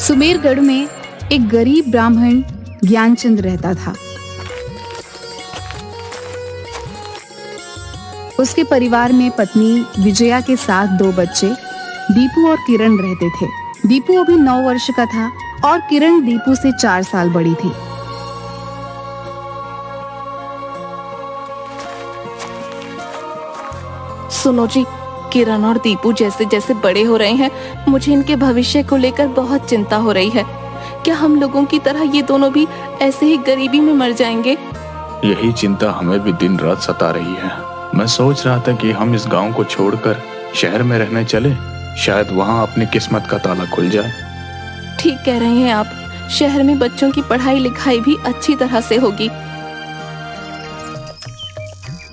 सुमेरगढ़ में एक गरीब ब्राह्मण ज्ञानचंद रहता था। उसके परिवार में पत्नी विजया के साथ 2 बच्चे दीपू और किरण रहते थे। दीपू अभी 9 वर्ष का था और किरण दीपू से 4 साल बड़ी थी। सुनो जी, किरण और दीपू जैसे जैसे बड़े हो रहे हैं, मुझे इनके भविष्य को लेकर बहुत चिंता हो रही है। क्या हम लोगों की तरह ये दोनों भी ऐसे ही गरीबी में मर जाएंगे? यही चिंता हमें भी दिन रात सता रही है। मैं सोच रहा था कि हम इस गांव को छोड़कर शहर में रहने चले, शायद वहां अपनी किस्मत का ताला खुल जाए। ठीक कह रहे हैं आप, शहर में बच्चों की पढ़ाई लिखाई भी अच्छी तरह से होगी।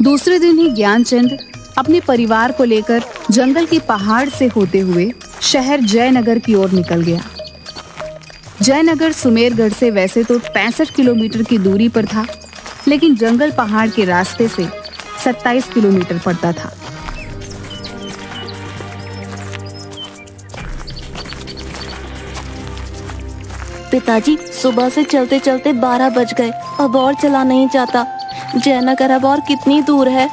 दूसरे दिन ही ज्ञानचंद अपने परिवार को लेकर जंगल की पहाड़ से होते हुए शहर जयनगर की ओर निकल गया। जयनगर सुमेरगढ़ से वैसे तो 65 किलोमीटर की दूरी पर था, लेकिन जंगल पहाड़ के रास्ते से 27 किलोमीटर पड़ता था। पिताजी, सुबह से चलते चलते 12 बज गए, अब और चला नहीं जाता। जयनगर अब और कितनी दूर है?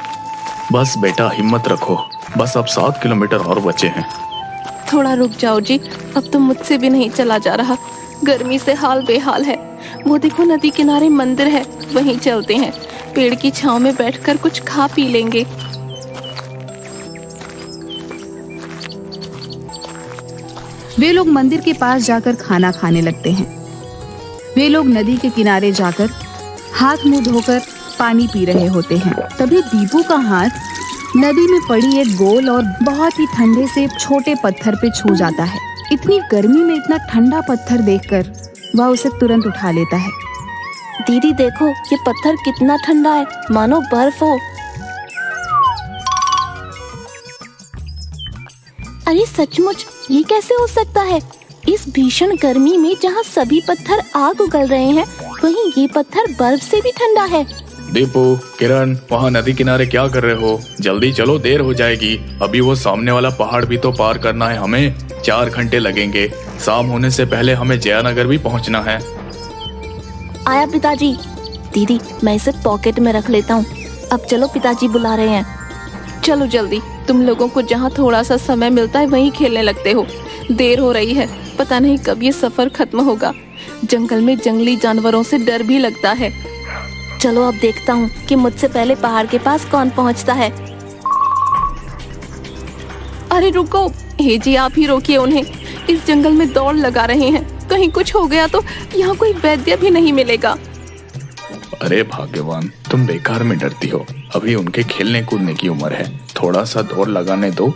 बस बेटा हिम्मत रखो, बस अब 7 किलोमीटर और बचे हैं। थोड़ा रुक जाओ जी, अब तो मुझसे भी नहीं चला जा रहा। गर्मी से हाल बेहाल है। वो देखो नदी किनारे मंदिर है, वहीं चलते हैं। पेड़ की छांव में बैठकर कुछ खा पी लेंगे। वे लोग मंदिर के पास जाकर खाना खाने लगते हैं। वे लोग नदी के किनारे जाकर हाथ मुंह धोकर पानी पी रहे होते हैं। तभी दीपू का हाथ नदी में पड़ी एक गोल और बहुत ही ठंडे से छोटे पत्थर पे छू जाता है। इतनी गर्मी में इतना ठंडा पत्थर देखकर वह उसे तुरंत उठा लेता है। दीदी देखो, ये पत्थर कितना ठंडा है, मानो बर्फ हो। अरे सचमुच, ये कैसे हो सकता है? इस भीषण गर्मी में जहाँ सभी पत्थर आग उगल रहे हैं, वहीं ये पत्थर बर्फ से भी ठंडा है। दीपू, किरण, वहाँ नदी किनारे क्या कर रहे हो? जल्दी चलो, देर हो जाएगी। अभी वो सामने वाला पहाड़ भी तो पार करना है हमें। 4 घंटे लगेंगे। शाम होने से पहले हमें जयनगर भी पहुँचना है। आया पिताजी। दीदी, मैं इसे पॉकेट में रख लेता हूँ। अब चलो, पिताजी बुला रहे हैं। चलो जल्दी, तुम लोगों को जहाँ थोड़ा सा समय मिलता है वहीं खेलने लगते हो। देर हो रही है, पता नहीं कब ये सफर खत्म होगा। जंगल में जंगली जानवरों से डर भी लगता है। चलो अब देखता हूँ कि मुझसे पहले पहाड़ के पास कौन पहुँचता है। अरे रुको, हे जी आप ही रोकिए उन्हें। इस जंगल में दौड़ लगा रहे हैं, कहीं कुछ हो गया तो यहाँ कोई वैद्य भी नहीं मिलेगा। अरे भाग्यवान, तुम बेकार में डरती हो। अभी उनके खेलने कूदने की उम्र है, थोड़ा सा दौड़ लगाने दो।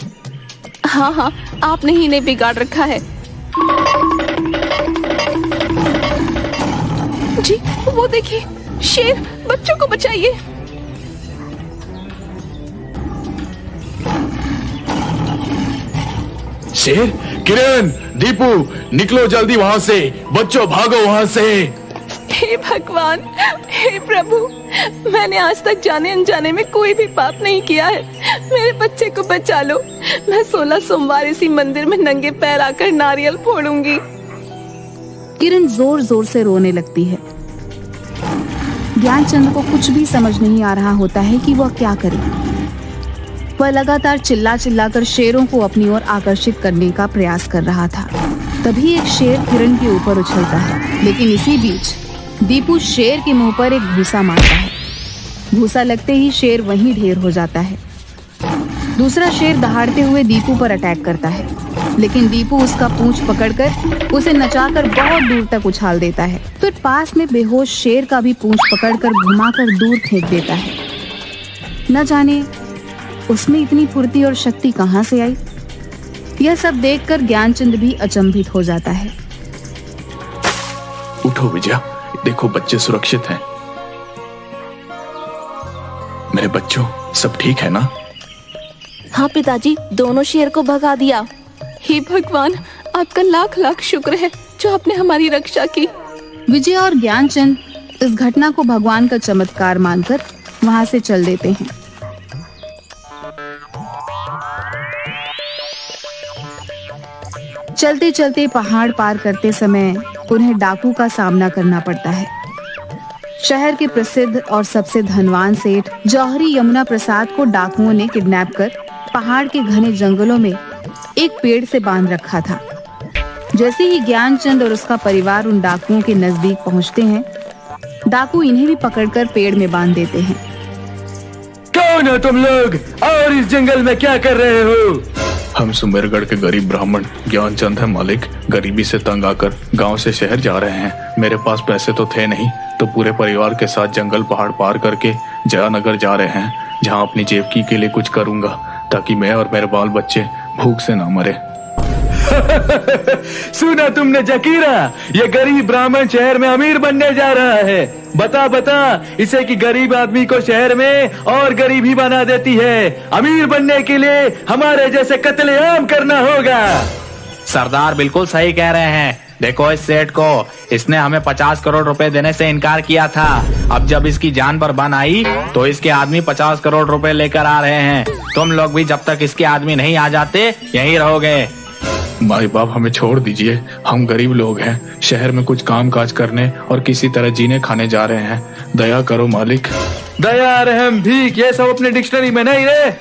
हाँ हाँ, आपने ही इन्हें बिगाड़ रखा है। जी वो देखिए, शेर, बच्चों को बचाइए। शेर, किरण, दीपू, निकलो जल्दी वहाँ से। बच्चों भागो वहाँ से। हे भगवान, हे प्रभु, मैंने आज तक जाने अनजाने में कोई भी पाप नहीं किया है। मेरे बच्चे को बचा लो। मैं 16 सोमवार इसी मंदिर में नंगे पैर आकर नारियल फोड़ूंगी। किरण जोर जोर से रोने लगती है। ज्ञानचंद को कुछ भी समझ नहीं आ रहा होता है कि वह क्या करे। वह लगातार चिल्ला चिल्लाकर शेरों को अपनी ओर आकर्षित करने का प्रयास कर रहा था। तभी एक शेर किरण के ऊपर उछलता है, लेकिन इसी बीच दीपू शेर के मुंह पर एक घूसा मारता है। घूसा लगते ही शेर वहीं ढेर हो जाता है। दूसरा शेर दहाड़ते हुए दीपू पर अटैक करता है, लेकिन दीपू उसका पूंछ पकड़कर उसे नचाकर बहुत दूर तक उछाल देता है। फिर पास में बेहोश शेर का भी पूंछ पकड़कर घुमाकर दूर फेंक देता है। न जाने उसमें इतनी फुर्ती और शक्ति कहाँ से आई। यह सब देखकर ज्ञानचंद भी अचंभित हो जाता है। उठो विजया, देखो बच्चे सुरक्षित हैं। मेरे बच्चों, सब ठीक है ना? हाँ पिताजी, दोनों शेर को भगा दिया। हे भगवान, आपका लाख लाख शुक्र है जो आपने हमारी रक्षा की। विजय और ज्ञानचंद इस घटना को भगवान का चमत्कार मानकर वहां से चल देते हैं। चलते चलते पहाड़ पार करते समय उन्हें डाकू का सामना करना पड़ता है। शहर के प्रसिद्ध और सबसे धनवान सेठ जौहरी यमुना प्रसाद को डाकुओं ने किडनैप कर पहाड़ के घने जंगलों में एक पेड़ से बांध रखा था। जैसे ही ज्ञानचंद और उसका परिवार उन डाकुओं के नजदीक पहुंचते हैं, डाकू इन्हें भी पकड़कर पेड़ में बांध देते हैं। कौन हो तुम लोग और इस जंगल में क्या कर रहे हो? हम सुमेरगढ़ के गरीब ब्राह्मण ज्ञानचंद है मालिक। गरीबी से तंग आकर गांव से शहर जा रहे हैं। मेरे पास पैसे तो थे नहीं, तो पूरे परिवार के साथ जंगल पहाड़ पार करके जयानगर जा रहे हैं, जहां अपनी जेबकी के लिए कुछ करूंगा ताकि मैं और मेरे बाल बच्चे भूख से ना मरे। सुना तुमने जकीरा, ये गरीब ब्राह्मण शहर में अमीर बनने जा रहा है। बता इसे कि गरीब आदमी को शहर में और गरीब ही बना देती है। अमीर बनने के लिए हमारे जैसे कत्लेआम करना होगा। सरदार बिल्कुल सही कह रहे हैं। देखो इस सेठ को, इसने हमें 50 करोड़ रुपए देने से इनकार किया था। अब जब इसकी जान पर बन आई तो इसके आदमी 50 करोड़ रुपए लेकर आ रहे हैं। तुम लोग भी जब तक इसके आदमी नहीं आ जाते यहीं रहोगे। माई बाप हमें छोड़ दीजिए, हम गरीब लोग हैं, शहर में कुछ काम काज करने और किसी तरह जीने खाने जा रहे हैं। दया करो मालिक। दया रहम भीख ये सब अपने डिक्शनरी में नहीं रे।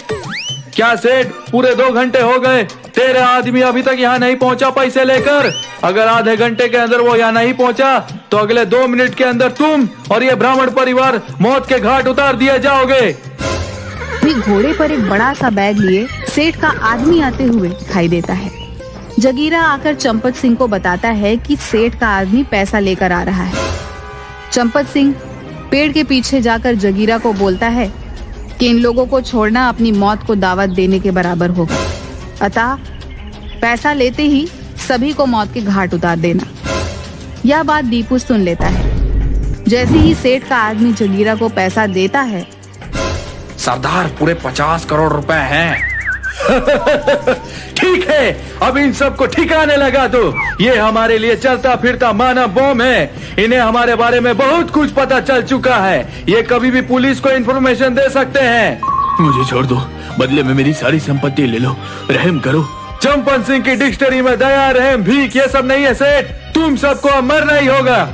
क्या सेठ, पूरे 2 घंटे हो गए, तेरा आदमी अभी तक यहाँ नहीं पहुँचा पैसे लेकर। अगर आधे घंटे के अंदर वो यहाँ नहीं पहुँचा तो अगले 2 मिनट के अंदर तुम और ये ब्राह्मण परिवार मौत के घाट उतार दिए जाओगे। भी घोड़े पर एक बड़ा सा बैग लिए सेठ का आदमी आते हुए दिखाई देता है। जगीरा आकर चंपत सिंह को बताता है कि सेठ का आदमी पैसा लेकर आ रहा है। चंपत सिंह पेड़ के पीछे जाकर जगीरा को बोलता है कि इन लोगों को छोड़ना अपनी मौत को दावत देने के बराबर होगा, अतः पैसा लेते ही सभी को मौत के घाट उतार देना। यह बात दीपू सुन लेता है। जैसे ही सेठ का आदमी जगीरा को पैसा देता है, सरदार पूरे 50 करोड़ रुपए हैं। ठीक है, अब इन सबको ठिकाने लगा दो। ये हमारे लिए चलता फिरता मानव बम है। इन्हें हमारे बारे में बहुत कुछ पता चल चुका है। ये कभी भी पुलिस को इन्फॉर्मेशन दे सकते हैं। मुझे छोड़ दो, बदले में मेरी सारी संपत्ति ले लो, रहम करो। चंपत सिंह की डिक्शनरी में दया रहम भीख ये सब नहीं है सेठ। तुम सबको अब मरना ही होगा।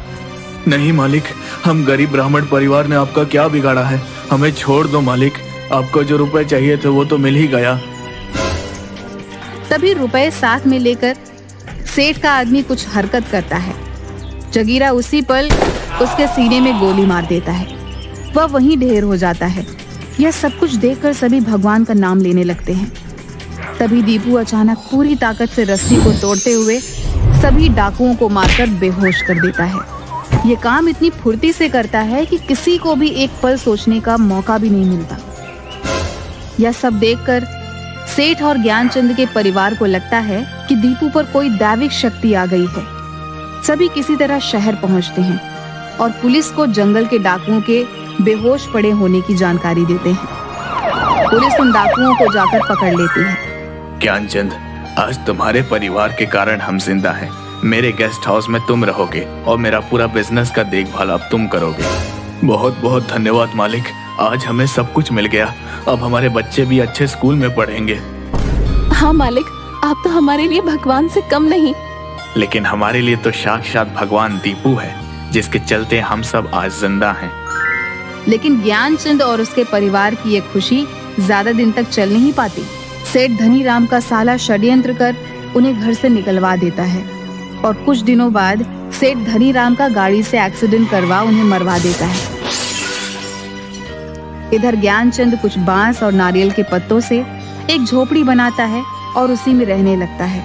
नहीं मालिक, हम गरीब ब्राह्मण परिवार ने आपका क्या बिगाड़ा है, हमें छोड़ दो मालिक। आपको जो रुपए चाहिए थे वो तो मिल ही गया। तभी रुपए साथ में लेकर सेठ का आदमी कुछ हरकत करता है। जगीरा उसी पल उसके सीने में गोली मार देता है। वह वहीं ढेर हो जाता है। यह सब कुछ देखकर सभी भगवान का नाम लेने लगते हैं। तभी दीपू अचानक पूरी ताकत से रस्सी को तोड़ते हुए सभी डाकुओं को मारकर बेहोश कर देता है। ये काम इतनी फुर्ती से करता है कि किसी को भी एक पल सोचने का मौका भी नहीं मिलता। यह सब देखकर सेठ और ज्ञानचंद के परिवार को लगता है कि दीपू पर कोई दैविक शक्ति आ गई है। सभी किसी तरह शहर पहुंचते हैं और पुलिस को जंगल के डाकुओं के बेहोश पड़े होने की जानकारी देते हैं। पुलिस उन डाकुओं को जाकर पकड़ लेती है। ज्ञानचंद, आज तुम्हारे परिवार के कारण हम जिंदा हैं। मेरे गेस्ट हाउस में तुम रहोगे और मेरा पूरा बिजनेस का देखभाल अब तुम करोगे। बहुत बहुत धन्यवाद मालिक, आज हमें सब कुछ मिल गया। अब हमारे बच्चे भी अच्छे स्कूल में पढ़ेंगे। हाँ मालिक, आप तो हमारे लिए भगवान से कम नहीं। लेकिन हमारे लिए तो साक्षात भगवान दीपू है, जिसके चलते हम सब आज जिंदा हैं। लेकिन ज्ञानचंद और उसके परिवार की ये खुशी ज्यादा दिन तक चल नहीं पाती। सेठ धनीराम का साला षड्यंत्र कर उन्हें घर से निकलवा देता है और कुछ दिनों बाद सेठ धनीराम का गाड़ी से एक्सीडेंट करवा उन्हें मरवा देता है। इधर ज्ञानचंद कुछ बांस और नारियल के पत्तों से एक झोपड़ी बनाता है और उसी में रहने लगता है।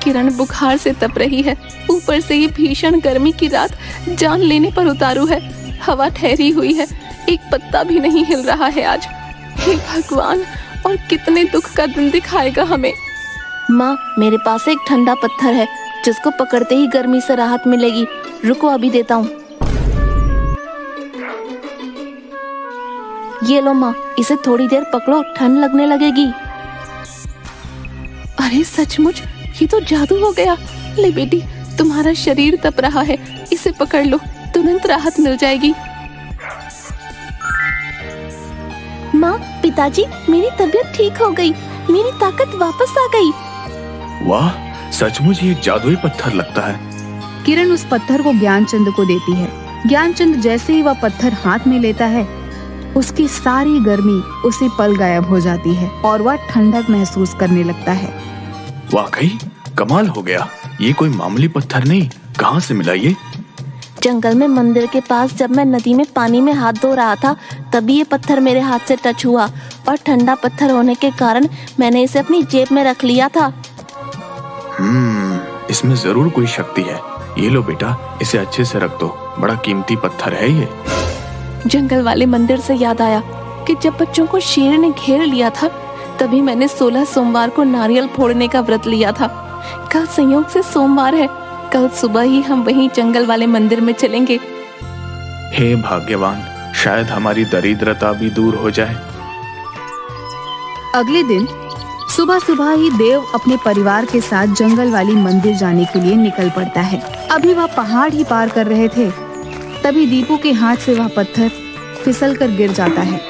किरण बुखार से तप रही है, ऊपर से ये भीषण गर्मी की रात जान लेने पर उतारू है। हवा ठहरी हुई है, एक पत्ता भी नहीं हिल रहा है आज। हे भगवान, और कितने दुख का दिन दिखाएगा हमें। माँ, मेरे पास एक ठंडा पत्थर है जिसको पकड़ते ही गर्मी से राहत मिलेगी। रुको, अभी देता हूँ। ये लो माँ, इसे थोड़ी देर पकड़ो, ठंड लगने लगेगी। अरे सचमुच, ये तो जादू हो गया। ले बेटी, तुम्हारा शरीर तप रहा है, इसे पकड़ लो, तुरंत राहत मिल जाएगी। माँ, पिताजी, मेरी तबीयत ठीक हो गई, मेरी ताकत वापस आ गई। वाह, सचमुच ये एक जादुई पत्थर लगता है। किरण उस पत्थर को ज्ञानचंद को देती है। ज्ञानचंद जैसे ही वह पत्थर हाथ में लेता है, उसकी सारी गर्मी उसी पल गायब हो जाती है और वह ठंडक महसूस करने लगता है। वाकई कमाल हो गया, ये कोई मामूली पत्थर नहीं। कहाँ से मिला ये? जंगल में मंदिर के पास जब मैं नदी में पानी में हाथ धो रहा था, तभी ये पत्थर मेरे हाथ से टच हुआ और ठंडा पत्थर होने के कारण मैंने इसे अपनी जेब में रख लिया था। इसमें जरूर कोई शक्ति है। ये लो बेटा, इसे अच्छे से रख दो, बड़ा कीमती पत्थर है ये। जंगल वाले मंदिर से याद आया कि जब बच्चों को शेर ने घेर लिया था, तभी मैंने 16 सोमवार को नारियल फोड़ने का व्रत लिया था। कल संयोग से सोमवार है, कल सुबह ही हम वहीं जंगल वाले मंदिर में चलेंगे। हे भाग्यवान, शायद हमारी दरिद्रता भी दूर हो जाए। अगले दिन सुबह सुबह ही देव अपने परिवार के साथ जंगल वाली मंदिर जाने के लिए निकल पड़ता है। अभी वह पहाड़ ही पार कर रहे थे, तभी दीपू के हाथ से वह पत्थर फिसलकर गिर जाता है।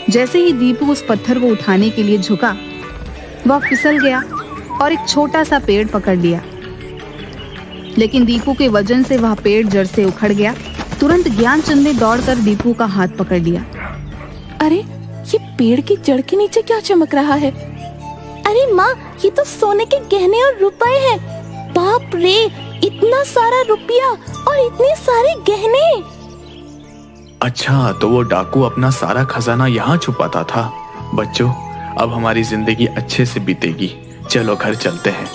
जैसे ही दीपू उस पत्थर को उठाने के लिए झुका, वह फिसल गया और एक छोटा सा पेड़ पकड़ लिया। लेकिन दीपू के वजन से वह पेड़ जड़ से उखड़ गया। तुरंत ज्ञानचंद ने दौड़कर दीपू का हाथ पकड़ लिया। अरे, ये पेड़ की जड़ के नीचे क्या चमक रहा है? अरे माँ, ये तो सोने के गहने और रुपए हैं। बाप रे, इतना सारा रुपया और इतने सारे गहने। अच्छा, तो वो डाकू अपना सारा खजाना यहाँ छुपाता था। बच्चों, अब हमारी जिंदगी अच्छे से बीतेगी। चलो घर चलते हैं।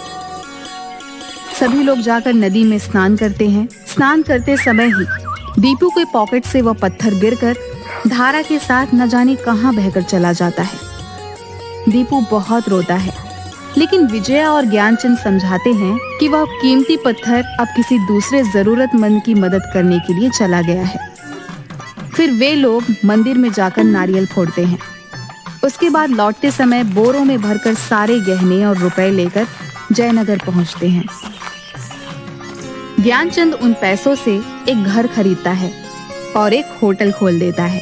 सभी लोग जाकर नदी में स्नान करते हैं। स्नान करते समय ही दीपू के पॉकेट से वह पत्थर गिरकर धारा के साथ न जाने कहां बहकर चला जाता है। दीपू बहुत रोता है, लेकिन विजया और ज्ञानचंद समझाते हैं कि वह कीमती पत्थर अब किसी दूसरे जरूरतमंद की मदद करने के लिए चला गया है। फिर वे लोग मंदिर में जाकर नारियल फोड़ते हैं। उसके बाद लौटते समय बोरों में भरकर सारे गहने और रुपए लेकर जयनगर पहुंचते हैं। ज्ञानचंद उन पैसों से एक घर खरीदता है और एक होटल खोल देता है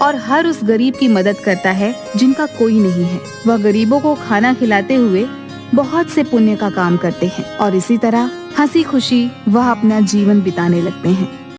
और हर उस गरीब की मदद करता है जिनका कोई नहीं है। वह गरीबों को खाना खिलाते हुए बहुत से पुण्य का काम करते हैं और इसी तरह हंसी खुशी वह अपना जीवन बिताने लगते हैं।